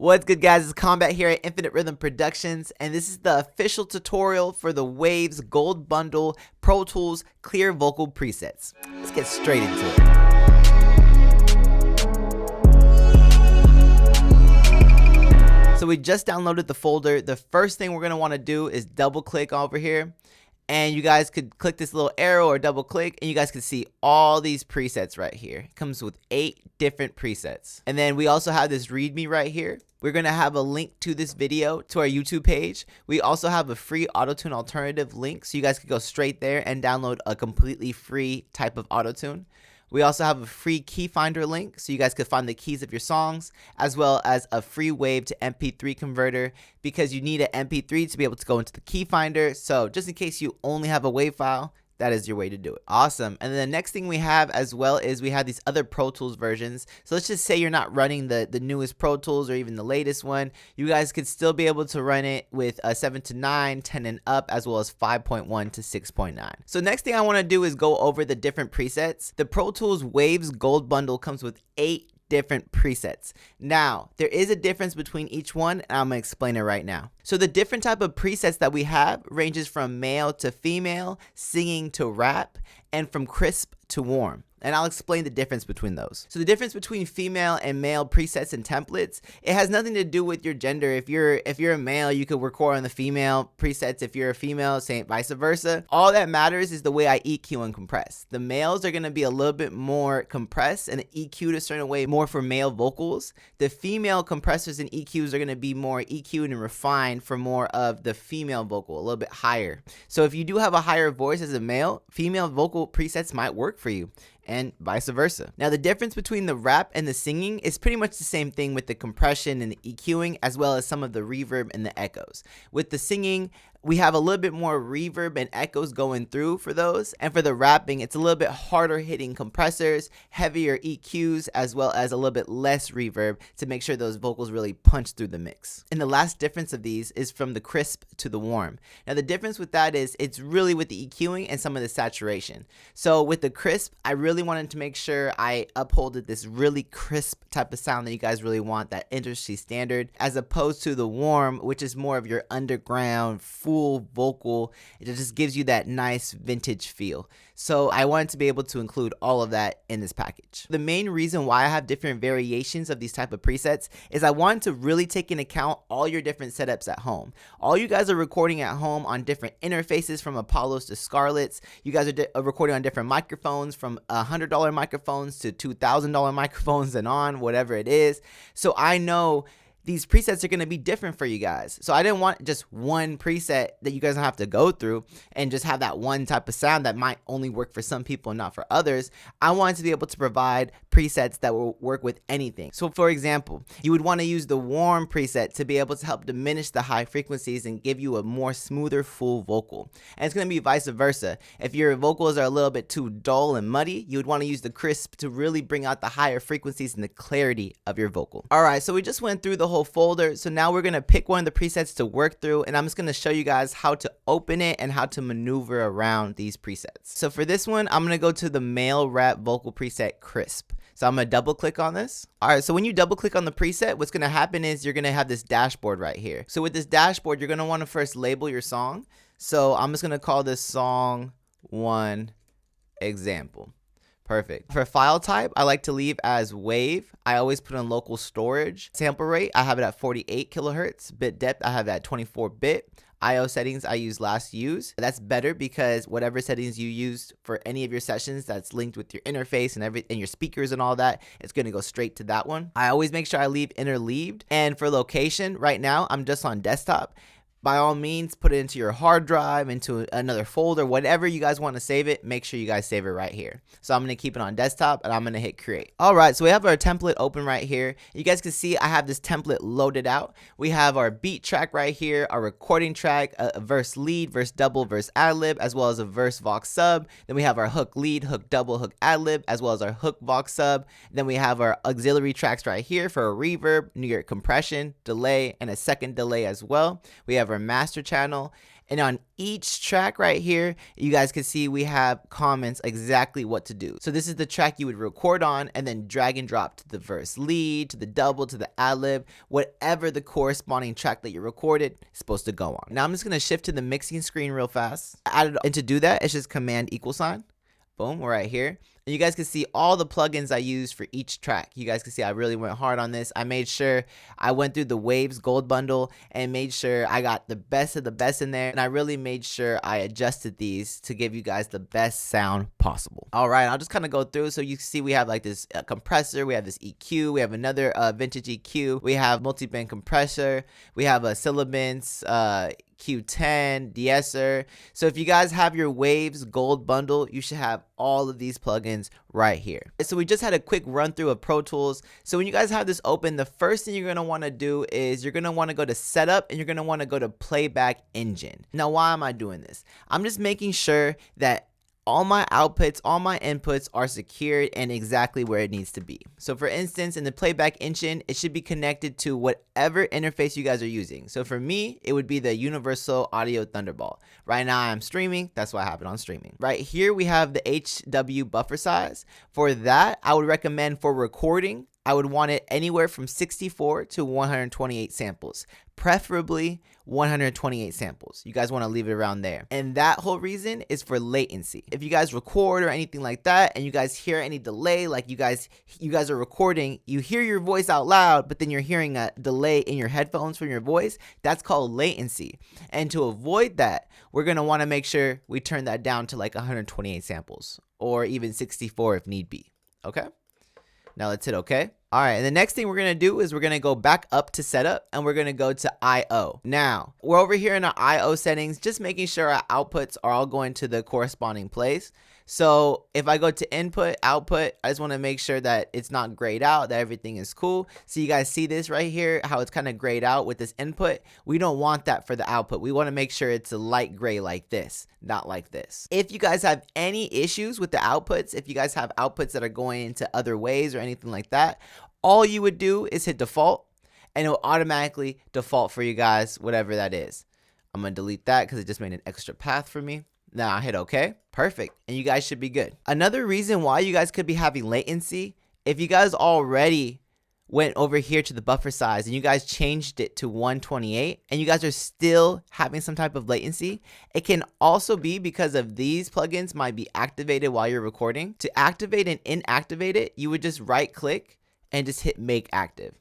What's good, guys? It's Combat here at Infinite Rhythm Productions, and this is the official tutorial for the Waves Gold Bundle Pro Tools Clear Vocal presets. Let's get straight into it. So we just downloaded the folder. The first thing we're going to want to do is double click over here. And you guys could click this little arrow or double click and you guys can see all these presets right here. It comes with 8 different presets. And then we also have this README right here. We're going to have a link to this video to our YouTube page. We also have a free autotune alternative link, so you guys can go straight there and download a completely free type of autotune. We also have a free key finder link, so you guys can find the keys of your songs, as well as a free wave to MP3 converter, because you need an MP3 to be able to go into the key finder. So just in case you only have a wave file, that is your way to do it. Awesome. And then the next thing we have as well is we have these other Pro Tools versions. So let's just say you're not running the newest Pro Tools or even the latest one. You guys could still be able to run it with a 7 to 9, 10 and up, as well as 5.1 to 6.9. So next thing I want to do is go over the different presets. The Pro Tools Waves Gold Bundle comes with 8 different presets. Now, there is a difference between each one, and I'm gonna explain it right now. So the different type of presets that we have ranges from male to female, singing to rap, and from crisp to warm. And I'll explain the difference between those. So the difference between female and male presets and templates, it has nothing to do with your gender. If you're a male, you could record on the female presets. If you're a female, same vice versa. All that matters is the way I EQ and compress. The males are gonna be a little bit more compressed and EQ'd a certain way, more for male vocals. The female compressors and EQs are gonna be more EQ'd and refined for more of the female vocal, a little bit higher. So if you do have a higher voice as a male, female vocal presets might work for you, and vice versa. Now the difference between the rap and the singing is pretty much the same thing with the compression and the EQing, as well as some of the reverb and the echoes. With the singing, we have a little bit more reverb and echoes going through for those, and for the rapping, it's a little bit harder hitting compressors, heavier EQs, as well as a little bit less reverb to make sure those vocals really punch through the mix. And the last difference of these is from the crisp to the warm. Now the difference with that is it's really with the EQing and some of the saturation. So with the crisp, I really wanted to make sure I upholded this really crisp type of sound that you guys really want, that industry standard, as opposed to the warm, which is more of your underground full vocal. It just gives you that nice vintage feel. So I wanted to be able to include all of that in this package. The main reason why I have different variations of these type of presets is I wanted to really take into account all your different setups at home. All you guys are recording at home on different interfaces, from Apollos to Scarletts. You guys are recording on different microphones, from $100 microphones to $2,000 microphones and on, whatever it is. So I know these presets are going to be different for you guys. So I didn't want just one preset that you guys don't have to go through and just have that one type of sound that might only work for some people and not for others. I wanted to be able to provide presets that will work with anything. So for example, you would want to use the warm preset to be able to help diminish the high frequencies and give you a more smoother full vocal. And it's going to be vice versa. If your vocals are a little bit too dull and muddy, you would want to use the crisp to really bring out the higher frequencies and the clarity of your vocal. All right, so we just went through the whole folder. So now we're going to pick one of the presets to work through, and I'm just going to show you guys how to open it and how to maneuver around these presets. So for this one, I'm going to go to the male rap vocal preset crisp. So I'm going to double click on this. All right, so when you double click on the preset, what's going to happen is you're going to have this dashboard right here. So with this dashboard, you're going to want to first label your song. So I'm just going to call this song 1 example. Perfect. For file type, I like to leave as wave. I always put in local storage. Sample rate, I have it at 48 kilohertz. Bit depth, I have that 24-bit. IO settings, I use last use. That's better because whatever settings you used for any of your sessions that's linked with your interface and your speakers and all that, it's going to go straight to that one. I always make sure I leave interleaved. And for location, right now, I'm just on desktop. By all means, put it into your hard drive, into another folder, whatever you guys want to save it, make sure you guys save it right here. So I'm going to keep it on desktop and I'm going to hit create. All right, so we have our template open right here. You guys can see I have this template loaded out. We have our beat track right here, our recording track, a verse lead, verse double, verse ad-lib, as well as a verse vox sub. Then we have our hook lead, hook double, hook ad-lib, as well as our hook vox sub. Then we have our auxiliary tracks right here for a reverb, New York compression, delay, and a second delay as well. We have have our master channel. And on each track right here, you guys can see we have comments exactly what to do. So this is the track you would record on and then drag and drop to the verse lead, to the double, to the ad-lib, whatever the corresponding track that you recorded is supposed to go on. Now I'm just going to shift to the mixing screen real fast. And to do that, it's just command =. Boom, we're right here. And you guys can see all the plugins I used for each track. You guys can see I really went hard on this. I made sure I went through the Waves Gold bundle and made sure I got the best of the best in there. And I really made sure I adjusted these to give you guys the best sound possible. All right, I'll just kind of go through. So you can see we have like this compressor, we have this EQ, we have another vintage EQ, we have multi-band compressor, we have a Syllabins, Q10, de-esser. So if you guys have your Waves Gold bundle, you should have all of these plugins right here. So we just had a quick run through of Pro Tools. So when you guys have this open, the first thing you're going to want to do is you're going to want to go to setup and you're going to want to go to playback engine. Now, why am I doing this? I'm just making sure that all my outputs, all my inputs are secured and exactly where it needs to be. So for instance, in the playback engine, it should be connected to whatever interface you guys are using. So for me, it would be the Universal Audio Thunderbolt. Right now I'm streaming, that's why I have it on streaming. Right here we have the HW buffer size. For that, I would recommend for recording, I would want it anywhere from 64 to 128 samples, preferably 128 samples. You guys want to leave it around there. And that whole reason is for latency. If you guys record or anything like that and you guys hear any delay, like you guys are recording, you hear your voice out loud, but then you're hearing a delay in your headphones from your voice, that's called latency. And to avoid that, we're going to want to make sure we turn that down to like 128 samples or even 64 if need be. Okay? Now let's hit OK. All right, and the next thing we're going to do is we're going to go back up to setup and we're going to go to I/O. Now, we're over here in our I/O settings, just making sure our outputs are all going to the corresponding place. So if I go to input, output, I just want to make sure that it's not grayed out, that everything is cool. So you guys see this right here, how it's kind of grayed out with this input. We don't want that for the output. We want to make sure it's a light gray like this, not like this. If you guys have any issues with the outputs, if you guys have outputs that are going into other ways or anything like that, all you would do is hit default and it will automatically default for you guys, whatever that is. I'm going to delete that because it just made an extra path for me. Now I hit OK. Perfect. And you guys should be good. Another reason why you guys could be having latency, if you guys already went over here to the buffer size and you guys changed it to 128 and you guys are still having some type of latency, it can also be because of these plugins might be activated while you're recording. To activate and inactivate it, you would just right click and just hit make active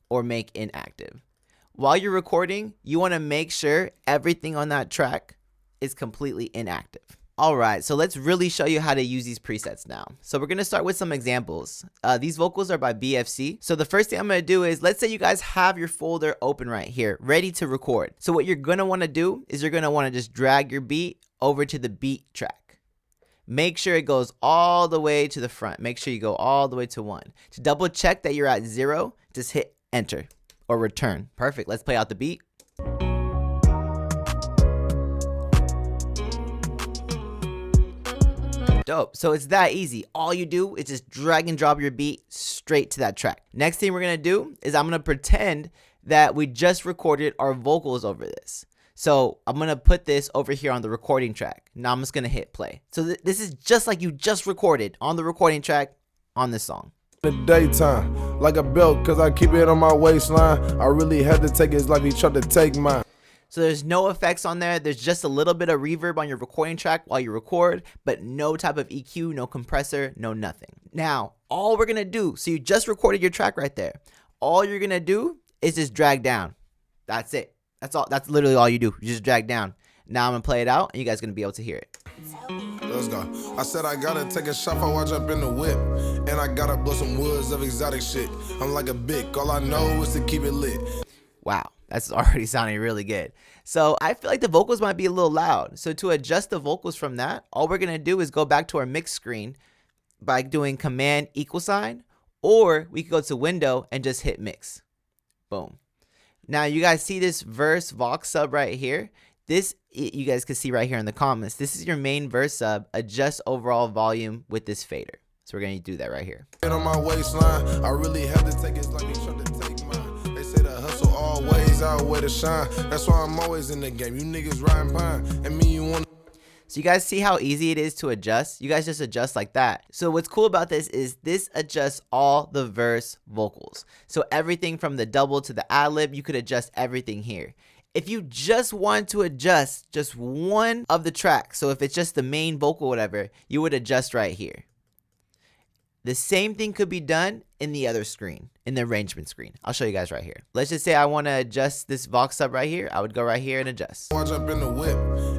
or make inactive. While you're recording, you want to make sure everything on that track is completely inactive. All right, so let's really show you how to use these presets now. So we're gonna start with some examples. These vocals are by BFC. So the first thing I'm gonna do is, let's say you guys have your folder open right here, ready to record. So what you're gonna wanna do is you're gonna wanna just drag your beat over to the beat track. Make sure it goes all the way to the front. Make sure you go all the way to 1. To double check that you're at 0, just hit enter or return. Perfect, let's play out the beat. Dope. So it's that easy. All you do is just drag and drop your beat straight to that track. Next thing we're going to do is I'm going to pretend that we just recorded our vocals over this. So I'm going to put this over here on the recording track. Now I'm just going to hit play. So this is just like you just recorded on the recording track on this song. In the daytime, like a belt, cause I keep it on my waistline. I really had to take his life, he tried to take mine. So there's no effects on there. There's just a little bit of reverb on your recording track while you record, but no type of EQ, no compressor, no nothing. Now, all we're gonna do, so you just recorded your track right there. All you're gonna do is just drag down. That's it. That's all. That's literally all you do. You just drag down. Now I'm gonna play it out and you guys are gonna be able to hear it. Let's go. I said I gotta take a shot before I jump in the whip. And I gotta blow some woods of exotic shit. I'm like a bic. All I know is to keep it lit. Wow. That's already sounding really good. So I feel like the vocals might be a little loud. So to adjust the vocals from that, all we're going to do is go back to our mix screen by doing command =, or we could go to window and just hit mix. Boom. Now you guys see this verse Vox sub right here. This, you guys can see right here in the comments. This is your main verse sub. Adjust overall volume with this fader. So we're going to do that right here. On my waistline, I really had to take his life, he tried to take mine. They say the hustle always niggas outweigh the shine. That's why I'm always in the game. You niggas riding pine, and me, you want. So you guys see how easy it is to adjust? You guys just adjust like that. So what's cool about this is this adjusts all the verse vocals. So everything from the double to the ad-lib, you could adjust everything here. If you just want to adjust just one of the tracks, so if it's just the main vocal, whatever, you would adjust right here. The same thing could be done in the other screen, in the arrangement screen. I'll show you guys right here. Let's just say I want to adjust this Vox sub right here. I would go right here and adjust. Watch up in the whip,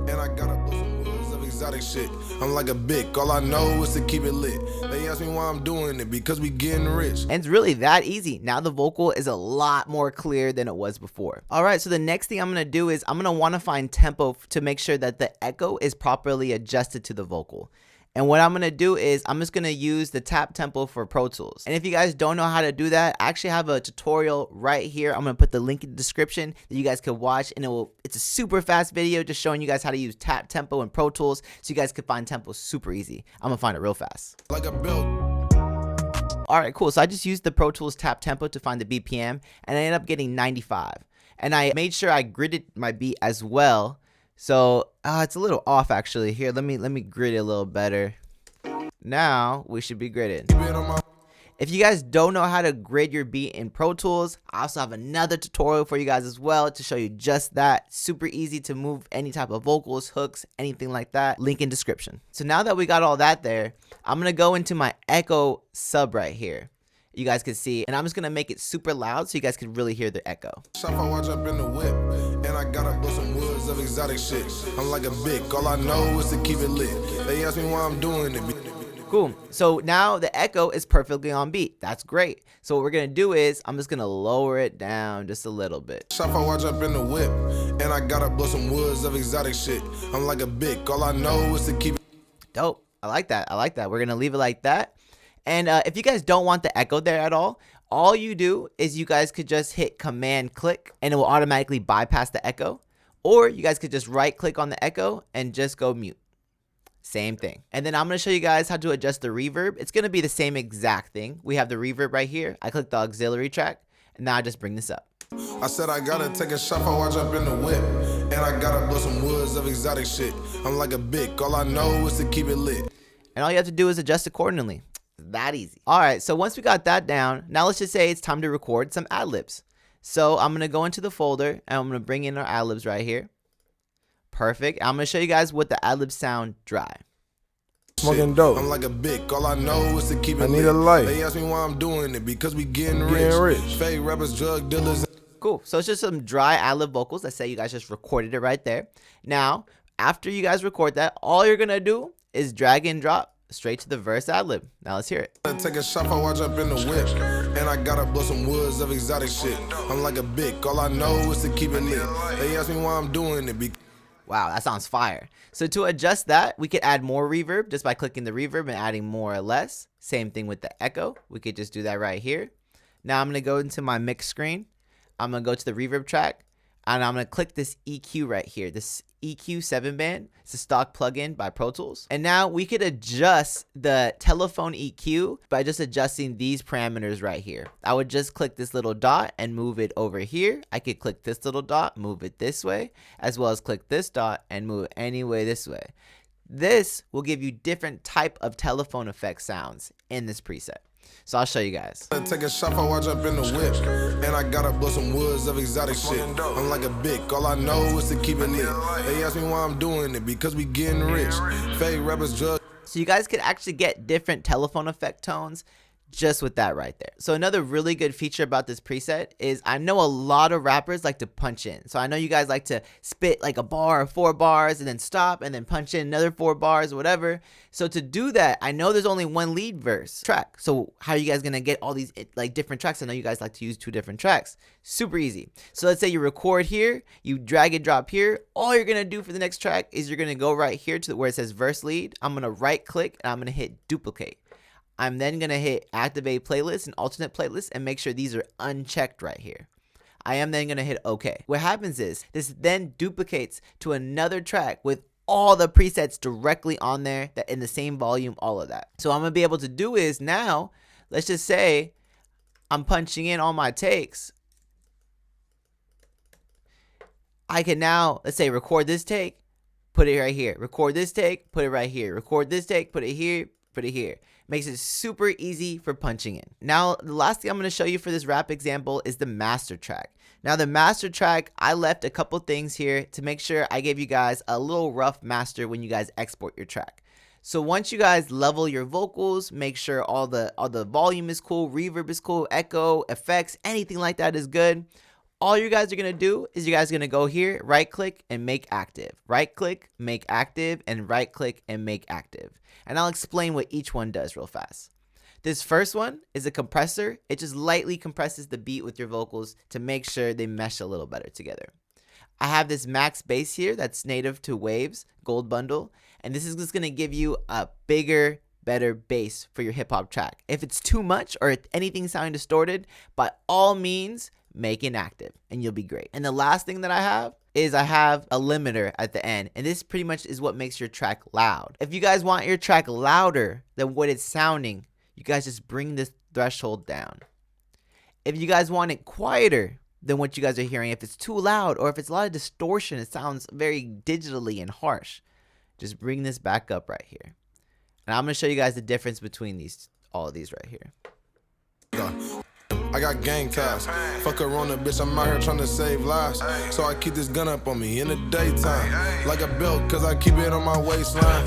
and I got a of exotic shit. I'm like a bic. All I know is to keep it lit. They ask me why I'm doing it, because we getting rich. And it's really that easy. Now the vocal is a lot more clear than it was before. All right, so the next thing I'm gonna do is I'm gonna wanna find tempo to make sure that the echo is properly adjusted to the vocal. And what I'm going to do is I'm just going to use the tap tempo for Pro Tools. And if you guys don't know how to do that, I actually have a tutorial right here. I'm going to put the link in the description that you guys can watch. And it's a super fast video just showing you guys how to use tap tempo in Pro Tools so you guys can find tempo super easy. I'm going to find it real fast. Like a build. All right, cool. So I just used the Pro Tools tap tempo to find the BPM and I ended up getting 95. And I made sure I gridded my beat as well. So it's a little off actually. Here, let me grid it a little better. Now we should be gridded. If you guys don't know how to grid your beat in Pro Tools, I also have another tutorial for you guys as well to show you just that. Super easy to move any type of vocals, hooks, anything like that. Link in description. So now that we got all that there, I'm gonna go into my echo sub right here. You guys can see, and I'm just gonna make it super loud so you guys can really hear the echo. Watch up in the whip, and I gotta blow some woods of exotic shit. I'm like a bic. All I know is to keep it lit. They ask me why I'm doing it. Cool. So now the echo is perfectly on beat. That's great. So what we're gonna do is I'm just gonna lower it down just a little bit. Watch up in the whip, and I gotta blow some woods of exotic shit. I'm like a bic. All I know is to keep it. Dope. I like that. I like that. We're gonna leave it like that. And if you guys don't want the echo there at all you do is you guys could just hit command click and it will automatically bypass the echo. Or you guys could just right click on the echo and just go mute. Same thing. And then I'm going to show you guys how to adjust the reverb. It's going to be the same exact thing. We have the reverb right here. I click the auxiliary track and now I just bring this up. I said I gotta take a shot for watch up in the whip, and I gotta blow some woods of exotic shit. I'm like a bic. All I know is to keep it lit. And all you have to do is adjust accordingly. That easy. All right, so once we got that down, now let's just say it's time to record some ad-libs. So I'm going to go into the folder and I'm going to bring in our ad-libs right here. Perfect. I'm going to show you guys what the ad-libs sound dry. Smoking dope. I'm like a bic. All I know is to keep it I need lit. a light. They ask me why I'm doing it, because we getting rich. Fake rappers, drug dealers. Cool. So it's just some dry ad-lib vocals. Let's say you guys just recorded it right there. Now, after you guys record that, all you're going to do is drag and drop straight to the verse ad-lib. Now let's hear it. Take a shot for watch up in the whip, and I gotta blow some woods of exotic shit. I'm like a bic. All I know is to keep it lit. They ask me why I'm doing it. Wow, that sounds fire. So to adjust that, we could add more reverb just by clicking the reverb and adding more or less. Same thing with the echo. We could just do that right here. Now I'm gonna go into my mix screen. I'm gonna go to the reverb track and I'm gonna click this EQ right here, this EQ 7-band. It's a stock plugin by Pro Tools. And now we could adjust the telephone EQ by just adjusting these parameters right here. I would just click this little dot and move it over here. I could click this little dot, move it this way, as well as click this dot and move it any way this way. This will give you different type of telephone effect sounds in this preset. So I'll show you guys. Take a shot for watch up in the whip, and I gotta blow some woods of exotic shit. I'm like a bic. All I know is to keep it lit. They ask me why I'm doing it, because we getting rich. Fake rappers, drug. So you guys could actually get different telephone effect tones just with that right there. So another really good feature about this preset is I know a lot of rappers like to punch in. So I know you guys like to spit like a bar or 4 bars and then stop and then punch in another 4 bars or whatever. So to do that, I know there's only one lead verse track. So how are you guys gonna get all these like different tracks? I know you guys like to use 2 different tracks. Super easy. So let's say you record here, you drag and drop here. All you're gonna do for the next track is you're gonna go right here to where it says verse lead. I'm gonna right click and I'm gonna hit duplicate. I'm then going to hit activate playlist and alternate playlist and make sure these are unchecked right here. I am then going to hit OK. What happens is this then duplicates to another track with all the presets directly on there that in the same volume, all of that. So I'm going to be able to do is now, let's just say I'm punching in all my takes. I can now, let's say, record this take, put it right here. Record this take, put it right here. Record this take, put it here, put it here. Makes it super easy for punching in. Now, the last thing I'm going to show you for this rap example is the master track. Now, the master track, I left a couple things here to make sure I gave you guys a little rough master when you guys export your track. So once you guys level your vocals, make sure all the volume is cool, reverb is cool, echo, effects, anything like that is good. All you guys are going to do is you guys are going to go here, right click and make active. Right click, make active, and right click and make active. And I'll explain what each one does real fast. This first one is a compressor. It just lightly compresses the beat with your vocals to make sure they mesh a little better together. I have this max bass here that's native to Waves Gold Bundle, and this is just going to give you a bigger, better bass for your hip hop track. If it's too much or if anything sounding distorted, by all means, make it active and you'll be great. And the last thing that I have is I have a limiter at the end, and this pretty much is what makes your track loud. If you guys want your track louder than what it's sounding, you guys just bring this threshold down. If you guys want it quieter than what you guys are hearing, if it's too loud or if it's a lot of distortion, it sounds very digitally and harsh, just bring this back up right here. And I'm going to show you guys the difference between all of these right here. I got gang ties. Fuck around, bitch. I'm out here trying to save lives. So I keep this gun up on me in the daytime. Like a belt, cause I keep it on my waistline.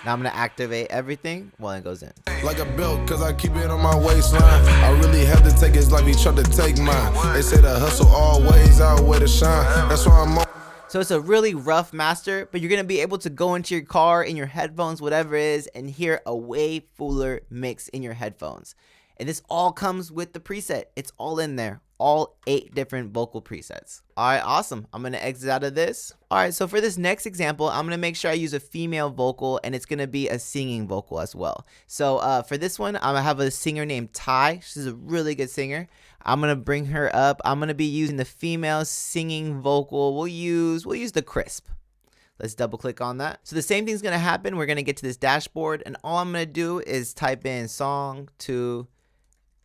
Now I'm going to activate everything while it goes in. Like a belt, cause I keep it on my waistline. I really had to take his life, he tried to take mine. They say the hustle always outweigh the shine. That's why I'm on. So it's a really rough master, but you're going to be able to go into your car, in your headphones, whatever it is, and hear a way fuller mix in your headphones. And this all comes with the preset. It's all in there. All 8 different vocal presets. All right, awesome. I'm going to exit out of this. All right, so for this next example, I'm going to make sure I use a female vocal, and it's going to be a singing vocal as well. So for this one, I'm going to have a singer named Ty. She's a really good singer. I'm going to bring her up. I'm going to be using the female singing vocal. We'll use the crisp. Let's double click on that. So the same thing's going to happen. We're going to get to this dashboard, and all I'm going to do is type in song to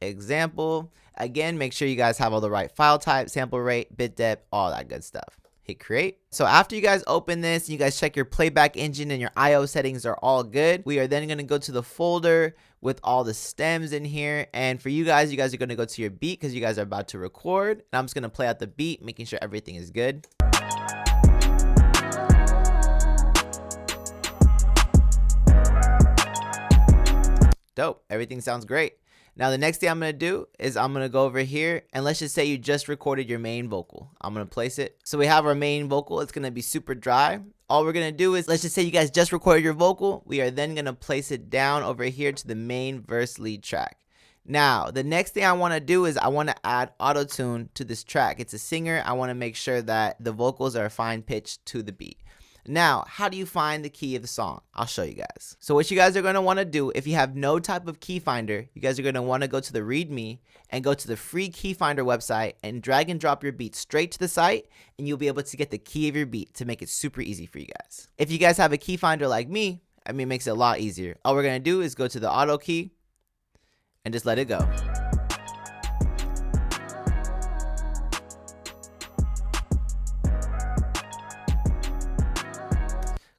example. Again, make sure you guys have all the right file type, sample rate, bit depth, all that good stuff. Hit create. So after you guys open this, you guys check your playback engine and your IO settings are all good. We are then going to go to the folder with all the stems in here. And for you guys are going to go to your beat because you guys are about to record. And I'm just going to play out the beat, making sure everything is good. Dope. Everything sounds great. Now the next thing I'm going to do is I'm going to go over here, and let's just say you just recorded your main vocal. I'm going to place it. So we have our main vocal. It's going to be super dry. All we're going to do is, let's just say you guys just recorded your vocal. We are then going to place it down over here to the main verse lead track. Now, the next thing I want to do is I want to add auto-tune to this track. It's a singer. I want to make sure that the vocals are fine pitched to the beat. Now, how do you find the key of the song? I'll show you guys. So what you guys are going to want to do, if you have no type of key finder, you guys are going to want to go to the README and go to the free key finder website and drag and drop your beat straight to the site, and you'll be able to get the key of your beat to make it super easy for you guys. If you guys have a key finder like me, it makes it a lot easier. All we're going to do is go to the auto key and just let it go.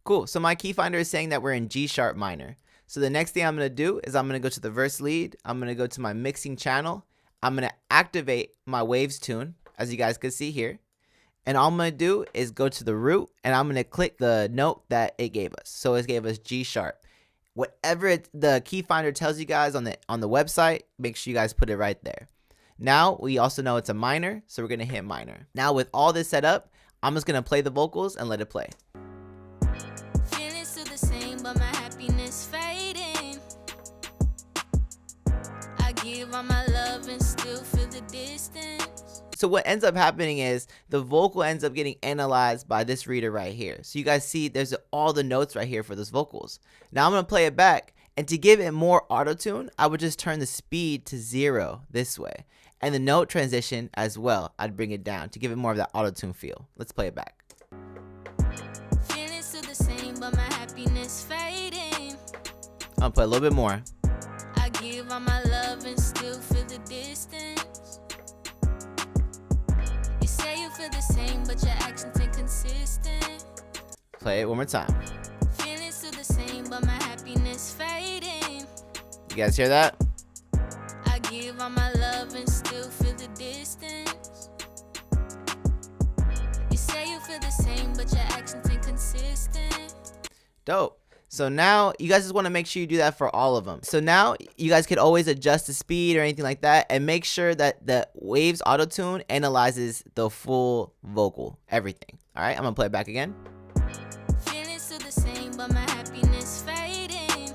Cool. So my key finder is saying that we're in G sharp minor. So the next thing I'm going to do is I'm going to go to the verse lead. I'm going to go to my mixing channel. I'm going to activate my waves tune, as you guys can see here. And all I'm going to do is go to the root, and I'm going to click the note that it gave us. So it gave us G sharp. Whatever the key finder tells you guys on the website, make sure you guys put it right there. Now we also know it's a minor, so we're going to hit minor. Now with all this set up, I'm just going to play the vocals and let it play. But my happiness fading. I give all my love and still feel the distance. So what ends up happening is the vocal ends up getting analyzed by this reader right here. So you guys see there's all the notes right here for those vocals. Now I'm going to play it back, and to give it more auto-tune, I would just turn the speed to 0 this way. And the note transition as well, I'd bring it down to give it more of that auto-tune feel. Let's play it back. Feelings still the same, but my happiness fading. I'll play a little bit more. I give all my love and still feel the distance. You say you feel feel the same, but your actions inconsistent. Play it one more time. Feelings still the same, but my happiness fading. You guys hear that? I give all my love and still feel the distance. You say you feel the same, but your actions inconsistent. Dope. So now you guys just want to make sure you do that for all of them. So now you guys could always adjust the speed or anything like that, and make sure that the Waves auto-tune analyzes the full vocal, everything. All right, I'm gonna play it back again. Feelings still the same, but my happiness fading.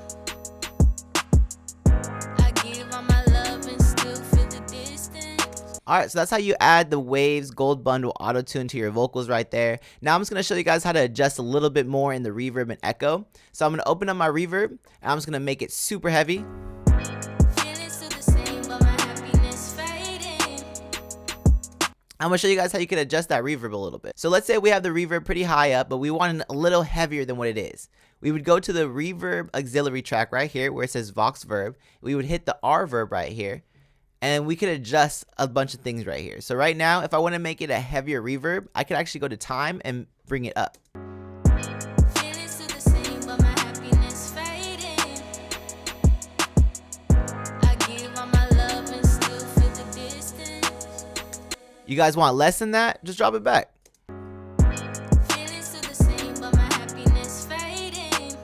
I give all my love and still feel the distance. All right, so that's how you add the Waves Gold Bundle auto-tune to your vocals right there. Now I'm just gonna show you guys how to adjust a little bit more in the reverb and echo. So I'm gonna open up my reverb and I'm just gonna make it super heavy. Feelings still the same, but my happiness fading. I'm gonna show you guys how you can adjust that reverb a little bit. So let's say we have the reverb pretty high up, but we want it a little heavier than what it is. We would go to the reverb auxiliary track right here where it says Vox Verb. We would hit the R verb right here, and we could adjust a bunch of things right here. So right now, if I want to make it a heavier reverb, I could actually go to time and bring it up. Feelings still the same, but my happiness fading. I give all my love and still feel the distance. You guys want less than that? Just drop it back. Feelings still the same, but my happiness fading.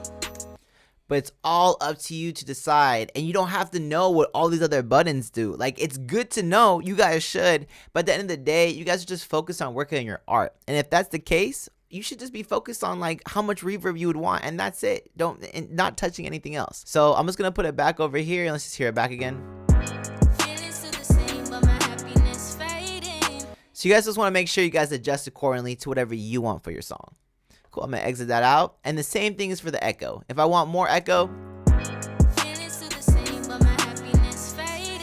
But it's all up to you to decide, and you don't have to know what all these other buttons do. Like, it's good to know, you guys should, but at the end of the day, you guys are just focused on working on your art. And if that's the case, you should just be focused on like how much reverb you would want, and that's it. Not touching anything else. So I'm just gonna put it back over here and let's just hear it back again. Feelings still the same, but my happiness fading. So you guys just want to make sure you guys adjust accordingly to whatever you want for your song. Cool, I'm gonna exit that out. And the same thing is for the echo. If I want more echo, Feelings still the same, but my happiness fading.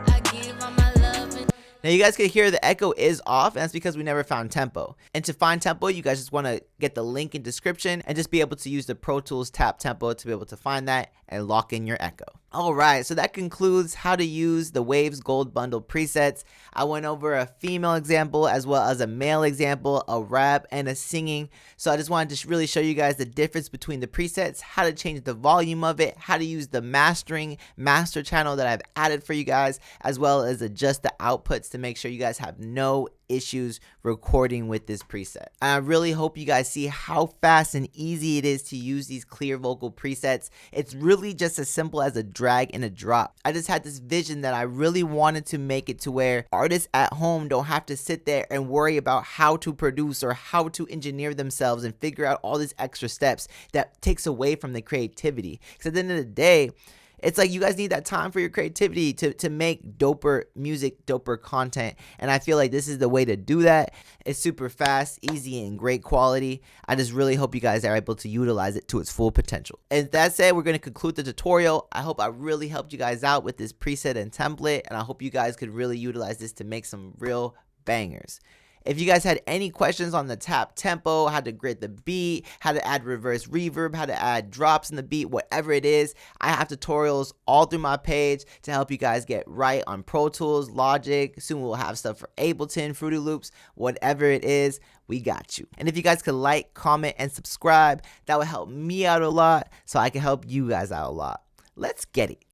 I give all my love and now you guys can hear the echo is off, and that's because we never found tempo. And to find tempo, you guys just want to get the link in description and just be able to use the Pro Tools tap tempo to be able to find that and lock in your echo. Alright, so that concludes how to use the Waves Gold Bundle presets. I went over a female example as well as a male example, a rap, and a singing. So I just wanted to really show you guys the difference between the presets, how to change the volume of it, how to use the master channel that I've added for you guys, as well as adjust the outputs to make sure you guys have no issues recording with this preset. And I really hope you guys see how fast and easy it is to use these clear vocal presets. It's really just as simple as a drag and a drop. I just had this vision that I really wanted to make it to where artists at home don't have to sit there and worry about how to produce or how to engineer themselves and figure out all these extra steps that takes away from the creativity. Because at the end of the day, it's like you guys need that time for your creativity to make doper music, doper content. And I feel like this is the way to do that. It's super fast, easy, and great quality. I just really hope you guys are able to utilize it to its full potential. And that said, we're going to conclude the tutorial. I hope I really helped you guys out with this preset and template. And I hope you guys could really utilize this to make some real bangers. If you guys had any questions on the tap tempo, how to grid the beat, how to add reverse reverb, how to add drops in the beat, whatever it is, I have tutorials all through my page to help you guys get right on Pro Tools, Logic. Soon we'll have stuff for Ableton, Fruity Loops, whatever it is, we got you. And if you guys could like, comment, and subscribe, that would help me out a lot so I can help you guys out a lot. Let's get it.